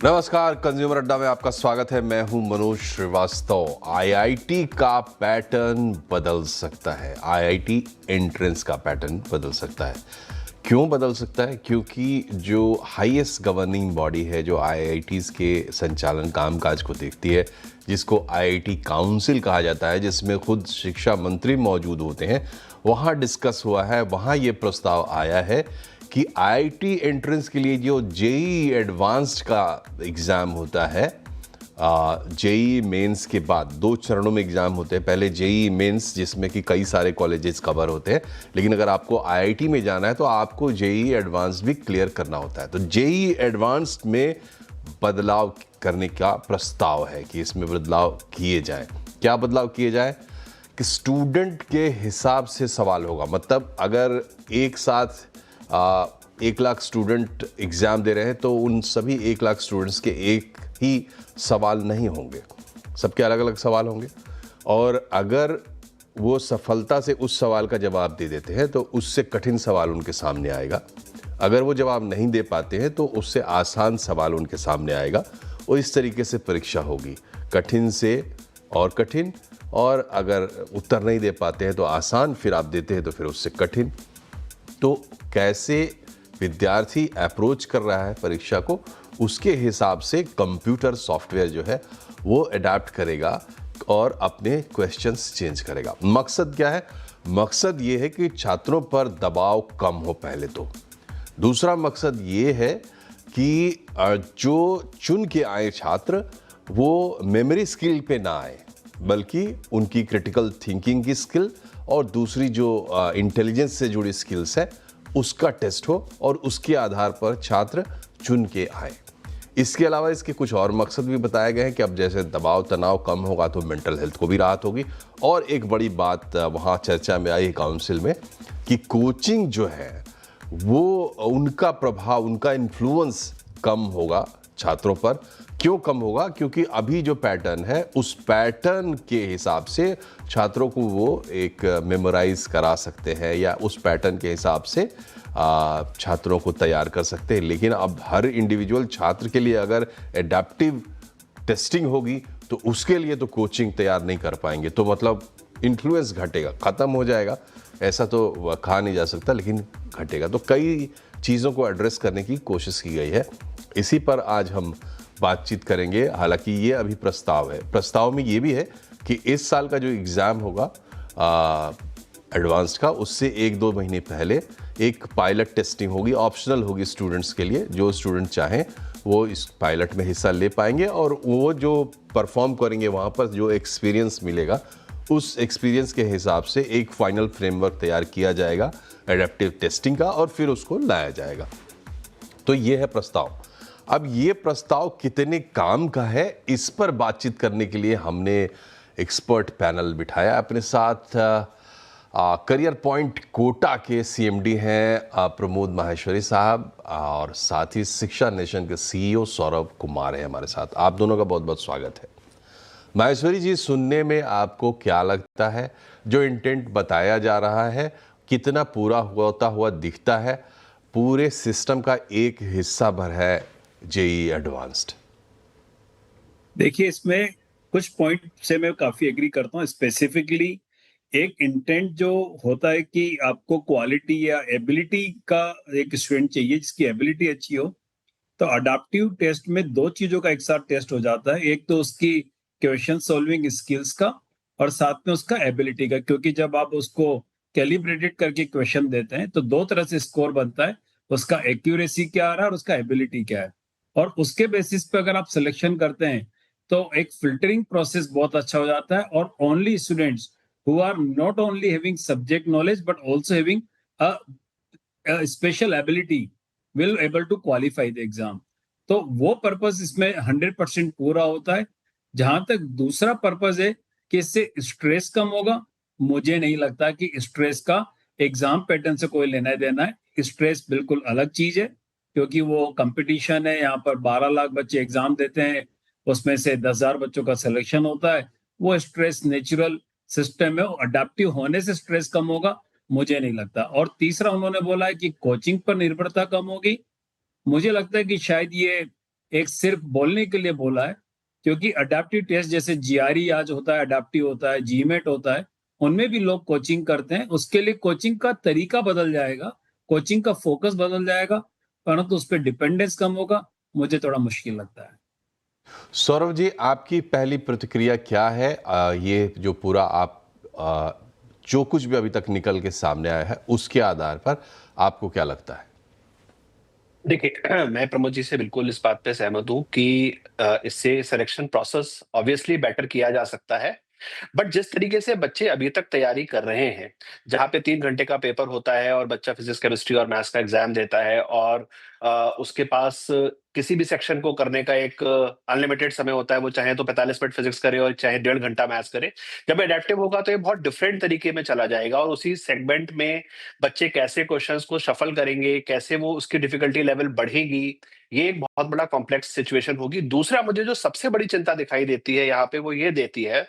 नमस्कार, कंज्यूमर अड्डा में आपका स्वागत है। मैं हूं मनोज श्रीवास्तव। आईआईटी का पैटर्न बदल सकता है। आईआईटी एंट्रेंस का पैटर्न बदल सकता है। क्यों बदल सकता है? क्योंकि जो हाईएस्ट गवर्निंग बॉडी है, जो आईआईटीज़ के संचालन कामकाज को देखती है, जिसको आईआईटी काउंसिल कहा जाता है, जिसमें खुद शिक्षा मंत्री मौजूद होते हैं, वहाँ डिस्कस हुआ है, वहाँ ये प्रस्ताव आया है कि आईआईटी एंट्रेंस के लिए जो जेईई एडवांस्ड का एग्ज़ाम होता है, जेईई मेंस के बाद 2 चरणों में एग्ज़ाम होते हैं। पहले जेईई मेंस, जिसमें कि कई सारे कॉलेजेस कवर होते हैं, लेकिन अगर आपको आईआईटी में जाना है तो आपको जेईई एडवांस्ड भी क्लियर करना होता है। तो जेईई एडवांस्ड में बदलाव करने का प्रस्ताव है कि इसमें बदलाव किए जाएं। क्या बदलाव किए जाएं? कि स्टूडेंट के हिसाब से सवाल होगा। मतलब अगर एक साथ 1 लाख स्टूडेंट एग्ज़ाम दे रहे हैं तो उन सभी 1 लाख स्टूडेंट्स के एक ही सवाल नहीं होंगे, सबके अलग अलग सवाल होंगे। और अगर वो सफलता से उस सवाल का जवाब दे देते हैं तो उससे कठिन सवाल उनके सामने आएगा। अगर वो जवाब नहीं दे पाते हैं तो उससे आसान सवाल उनके सामने आएगा और इस तरीके से परीक्षा होगी, कठिन से और कठिन। और अगर उत्तर नहीं दे पाते हैं तो आसान, फिर आप देते हैं तो फिर उससे कठिन। तो कैसे विद्यार्थी अप्रोच कर रहा है परीक्षा को, उसके हिसाब से कंप्यूटर सॉफ्टवेयर जो है वो अडेप्ट करेगा और अपने क्वेश्चंस चेंज करेगा। मकसद क्या है? मकसद ये है कि छात्रों पर दबाव कम हो पहले तो। दूसरा मकसद ये है कि जो चुन के आए छात्र वो मेमोरी स्किल पे ना आए, बल्कि उनकी क्रिटिकल थिंकिंग की स्किल और दूसरी जो इंटेलिजेंस से जुड़ी स्किल्स है उसका टेस्ट हो और उसके आधार पर छात्र चुन के आए। इसके अलावा इसके कुछ और मकसद भी बताए गए हैं कि अब जैसे दबाव तनाव कम होगा तो मेंटल हेल्थ को भी राहत होगी। और एक बड़ी बात वहाँ चर्चा में आई काउंसिल में कि कोचिंग जो है वो उनका प्रभाव, उनका इन्फ्लुएंस कम होगा छात्रों पर। क्यों कम होगा? क्योंकि अभी जो पैटर्न है उस पैटर्न के हिसाब से छात्रों को वो एक मेमोराइज करा सकते हैं या उस पैटर्न के हिसाब से छात्रों को तैयार कर सकते हैं। लेकिन अब हर इंडिविजुअल छात्र के लिए अगर एडेप्टिव टेस्टिंग होगी तो उसके लिए तो कोचिंग तैयार नहीं कर पाएंगे। तो मतलब इन्फ्लुएंस घटेगा, ख़त्म हो जाएगा, ऐसा तो कहा नहीं जा सकता, लेकिन घटेगा। तो कई चीज़ों को एड्रेस करने की कोशिश की गई है। इसी पर आज हम बातचीत करेंगे। हालांकि ये अभी प्रस्ताव है। प्रस्ताव में ये भी है कि इस साल का जो एग्ज़ाम होगा एडवांस्ड का, उससे 1-2 महीने पहले एक पायलट टेस्टिंग होगी, ऑप्शनल होगी स्टूडेंट्स के लिए। जो स्टूडेंट चाहें वो इस पायलट में हिस्सा ले पाएंगे और वो जो परफॉर्म करेंगे वहाँ पर जो एक्सपीरियंस मिलेगा, उस एक्सपीरियंस के हिसाब से एक फाइनल फ्रेमवर्क तैयार किया जाएगा एडेप्टिव टेस्टिंग का और फिर उसको लाया जाएगा। तो ये है प्रस्ताव। अब ये प्रस्ताव कितने काम का है, इस पर बातचीत करने के लिए हमने एक्सपर्ट पैनल बिठाया अपने साथ। करियर पॉइंट कोटा के सीएमडी हैं प्रमोद माहेश्वरी साहब और साथ ही शिक्षा नेशन के सीईओ सौरभ कुमार हैं हमारे साथ। आप दोनों का बहुत बहुत स्वागत है। माहेश्वरी जी, सुनने में आपको क्या लगता है? जो इंटेंट बताया जा रहा है कितना पूरा होता हुआ दिखता है? पूरे सिस्टम का एक हिस्सा भर है जेईई एडवांस्ड। देखिए, इसमें कुछ पॉइंट से मैं काफी एग्री करता हूँ। स्पेसिफिकली एक इंटेंट जो होता है कि आपको क्वालिटी या एबिलिटी का एक स्टूडेंट चाहिए जिसकी एबिलिटी अच्छी हो, तो अडाप्टिव टेस्ट में 2 चीजों का एक साथ टेस्ट हो जाता है। एक तो उसकी क्वेश्चन सॉल्विंग स्किल्स का और साथ में उसका एबिलिटी का, क्योंकि जब आप उसको कैलिब्रेटेड करके क्वेश्चन देते हैं तो 2 तरह से स्कोर बनता है, उसका एक्यूरेसी क्या आ रहा है और उसका एबिलिटी क्या है। और उसके बेसिस पे अगर आप सिलेक्शन करते हैं तो एक फिल्टरिंग प्रोसेस बहुत अच्छा हो जाता है और only students who are not only having subject knowledge but also having a special ability will able to qualify the exam. तो वो पर्पस इसमें 100% पूरा होता है। जहां तक दूसरा पर्पस है कि इससे स्ट्रेस कम होगा, मुझे नहीं लगता कि स्ट्रेस का एग्जाम पैटर्न से कोई लेना देना है। स्ट्रेस बिल्कुल अलग चीज है, क्योंकि वो कंपटीशन है। यहाँ पर 12 लाख बच्चे एग्जाम देते हैं, उसमें से 10,000 बच्चों का सिलेक्शन होता है। वो स्ट्रेस नेचुरल सिस्टम है, अडेप्टिव होने से स्ट्रेस कम होगा, मुझे नहीं लगता। और तीसरा उन्होंने बोला है कि कोचिंग पर निर्भरता कम होगी। मुझे लगता है कि शायद ये एक सिर्फ बोलने के लिए बोला है, क्योंकि अडैप्टिव टेस्ट जैसे जीआरई आज होता है, अडैप्टिव होता है, जीमेट होता है, उनमें भी लोग कोचिंग करते हैं। उसके लिए कोचिंग का तरीका बदल जाएगा, कोचिंग का फोकस बदल जाएगा, परंतु उस पर डिपेंडेंस कम होगा। मुझे थोड़ा मुश्किल लगता है। सौरभ जी, आपकी पहली प्रतिक्रिया क्या है? ये जो पूरा आप जो कुछ भी अभी तक निकल के सामने आया है उसके आधार पर आपको क्या लगता है? देखिए मैं प्रमोद जी से बिल्कुल इस बात पे सहमत हूँ कि इससे सिलेक्शन प्रोसेस ऑब्वियसली बेटर किया जा सकता है। बट जिस तरीके से बच्चे अभी तक तैयारी कर रहे हैं, जहाँ पे 3 घंटे का पेपर होता है और बच्चा फिजिक्स, केमिस्ट्री और मैथ्स का एग्ज़ाम देता है और उसके पास किसी भी सेक्शन को करने का एक अनलिमिटेड समय होता है, वो चाहे तो 45 मिनट फिजिक्स करे और चाहे 1.5 घंटा मैथ्स करे। जब एडैप्टिव होगा तो ये बहुत डिफरेंट तरीके में चला जाएगा और उसी सेगमेंट में बच्चे कैसे क्वेश्चंस को शफल करेंगे, कैसे वो उसकी डिफिकल्टी लेवल बढ़ेगी, ये एक बहुत बड़ा कॉम्प्लेक्स सिचुएशन होगी। दूसरा मुझे जो सबसे बड़ी चिंता दिखाई देती है यहाँ पे वो ये देती है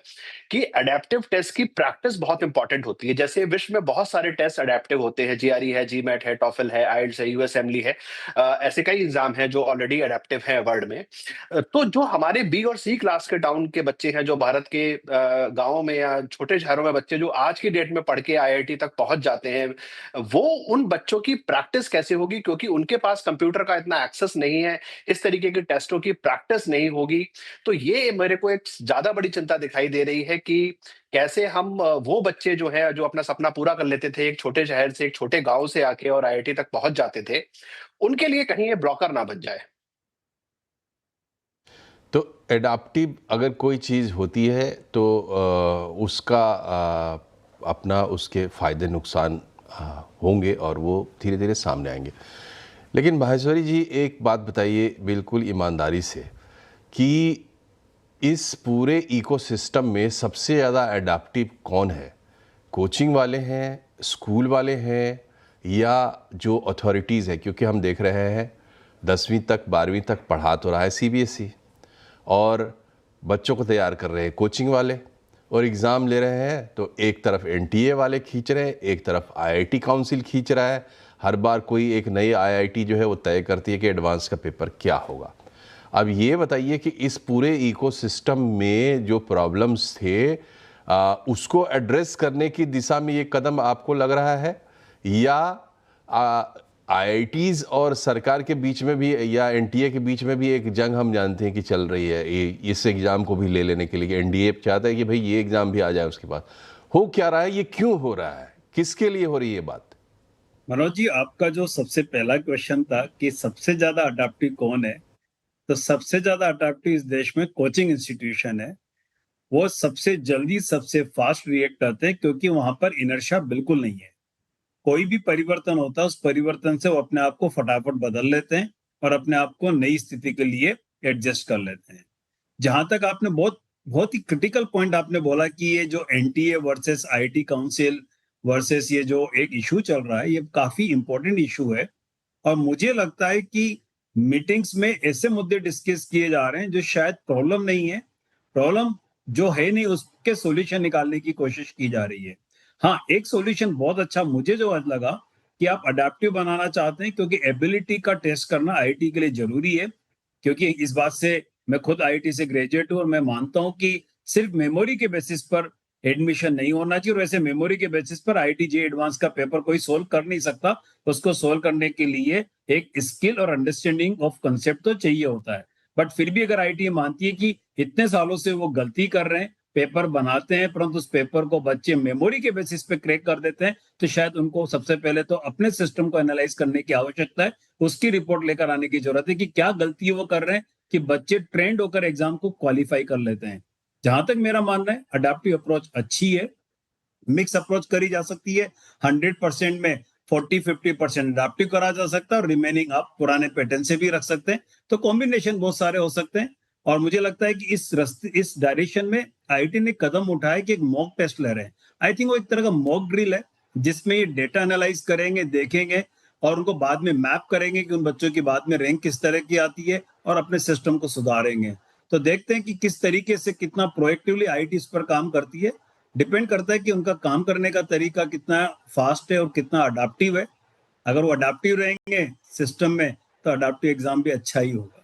कि अडैप्टिव टेस्ट की प्रैक्टिस बहुत इंपॉर्टेंट होती है। जैसे विश्व में बहुत सारे टेस्ट अडैप्टिव होते हैं, जीआरई है, जीमैट है, टॉफल है, आइल्स है, यूएसएमएलई है। ऐसे कई एग्जाम हैं जो ऑलरेडी अडैप्टिव हैं वर्ल्ड में। तो जो हमारे बी और सी क्लास के टाउन के बच्चे हैं, जो भारत के गाँवों में या छोटे शहरों में बच्चे जो आज की डेट में पढ़ के आईआईटी तक पहुँच जाते हैं, वो उन बच्चों की प्रैक्टिस कैसे होगी? क्योंकि उनके पास कंप्यूटर का इतना एक्सेस नहीं है, इस तरीके के टेस्टों की प्रैक्टिस नहीं होगी। तो ये मेरे को एक ज़्यादा बड़ी चिंता दिखाई दे रही है कि कैसे हम वो बच्चे जो हैं, जो अपना सपना पूरा कर लेते थे, एक छोटे शहर से, एक छोटे गाँव से आके और आईआईटी तक पहुँच जाते थे, उनके लिए कहीं ये ब्लॉकर ना बन जाए। तो एडाप्टिव अगर कोई चीज़ होती है तो उसका अपना उसके फ़ायदे नुकसान होंगे और वो धीरे धीरे सामने आएंगे। लेकिन माहेश्वरी जी, एक बात बताइए बिल्कुल ईमानदारी से कि इस पूरे इकोसिस्टम में सबसे ज़्यादा एडाप्टिव कौन है? कोचिंग वाले हैं, स्कूल वाले हैं, या जो अथॉरिटीज़ है? क्योंकि हम देख रहे हैं 10वीं तक 12वीं तक पढ़ा तो रहा है सीबीएसई, और बच्चों को तैयार कर रहे हैं कोचिंग वाले, और एग्ज़ाम ले रहे हैं तो एक तरफ एनटीए वाले खींच रहे हैं, एक तरफ आईआईटी काउंसिल खींच रहा है। हर बार कोई एक नई आईआईटी जो है वो तय करती है कि एडवांस का पेपर क्या होगा। अब ये बताइए कि इस पूरे इकोसिस्टम में जो प्रॉब्लम्स थे उसको एड्रेस करने की दिशा में ये कदम आपको लग रहा है, या आईआईटीज़ और सरकार के बीच में भी या एनटीए के बीच में भी एक जंग हम जानते हैं कि चल रही है इस एग्ज़ाम को भी ले लेने के लिए? एनडीए चाहता है कि भाई ये एग्ज़ाम भी आ जाए उसके बाद। हो क्या रहा है, ये क्यों हो रहा है, किसके लिए हो रही है ये बात? मनोज जी, आपका जो सबसे पहला क्वेश्चन था कि सबसे ज्यादा अडैप्टिव कौन है, तो सबसे ज्यादा अडैप्टिव इस देश में कोचिंग इंस्टीट्यूशन है। वो सबसे जल्दी सबसे फास्ट रिएक्ट करते हैं, क्योंकि वहां पर इनर्शिया बिल्कुल नहीं है। कोई भी परिवर्तन होता है, उस परिवर्तन से वो अपने आप को फटाफट बदल लेते हैं और अपने आप को नई स्थिति के लिए एडजस्ट कर लेते हैं। जहां तक आपने बहुत बहुत ही क्रिटिकल पॉइंट आपने बोला कि ये जो NTA versus IIT council versus ये जो एक इशू चल रहा है, ये काफी इंपॉर्टेंट इशू है। और मुझे लगता है कि मीटिंग्स में ऐसे मुद्दे डिस्कस किए जा रहे हैं जो शायद प्रॉब्लम नहीं है, प्रॉब्लम जो है नहीं उसके सॉल्यूशन निकालने की कोशिश की जा रही है। हाँ, एक सॉल्यूशन बहुत अच्छा मुझे जो आज लगा कि आप अडेप्टिव बनाना चाहते हैं, क्योंकि एबिलिटी का टेस्ट करना आईआईटी के लिए जरूरी है। क्योंकि इस बात से मैं खुद आईआईटी से ग्रेजुएट हूं और मैं मानता हूं कि सिर्फ मेमोरी के बेसिस पर एडमिशन नहीं होना चाहिए, और वैसे मेमोरी के बेसिस पर आईआईटी जे एडवांस का पेपर कोई सोल्व कर नहीं सकता। उसको सोल्व करने के लिए एक स्किल और अंडरस्टैंडिंग ऑफ कंसेप्ट तो चाहिए होता है। बट फिर भी अगर आईआईटी मानती है कि इतने सालों से वो गलती कर रहे हैं, पेपर बनाते हैं परंतु उस पेपर को बच्चे मेमोरी के बेसिस पे क्रैक कर देते हैं, तो शायद उनको सबसे पहले तो अपने सिस्टम को एनालाइज करने की आवश्यकता है। उसकी रिपोर्ट लेकर आने की जरूरत है कि क्या गलती वो कर रहे हैं कि बच्चे ट्रेंड होकर एग्जाम को क्वालिफाई कर लेते हैं। जहां तक मेरा मानना है, अडेप्टिव अप्रोच अच्छी है, मिक्स अप्रोच करी जा सकती है। 100% में 40-50% अडेप्टिव करा जा सकता है और रिमेनिंग आप पुराने पैटर्न से भी रख सकते हैं। तो कॉम्बिनेशन बहुत सारे हो सकते हैं। और मुझे लगता है कि इस डायरेक्शन में आईआईटी ने कदम उठाया कि एक मॉक टेस्ट ले रहे हैं। आई थिंक वो एक तरह का मॉक ड्रिल है, जिसमें ये डेटा एनालाइज करेंगे, देखेंगे और उनको बाद में मैप करेंगे कि उन बच्चों की बाद में रैंक किस तरह की आती है और अपने सिस्टम को सुधारेंगे। तो देखते हैं कि किस तरीके से कितना प्रोएक्टिवली आईआईटी इस पर काम करती है। डिपेंड करता है कि उनका काम करने का तरीका कितना फास्ट है और कितना अडाप्टिव है। अगर वो अडाप्टिव रहेंगे सिस्टम में, तो अडाप्टिव एग्जाम भी अच्छा ही होगा।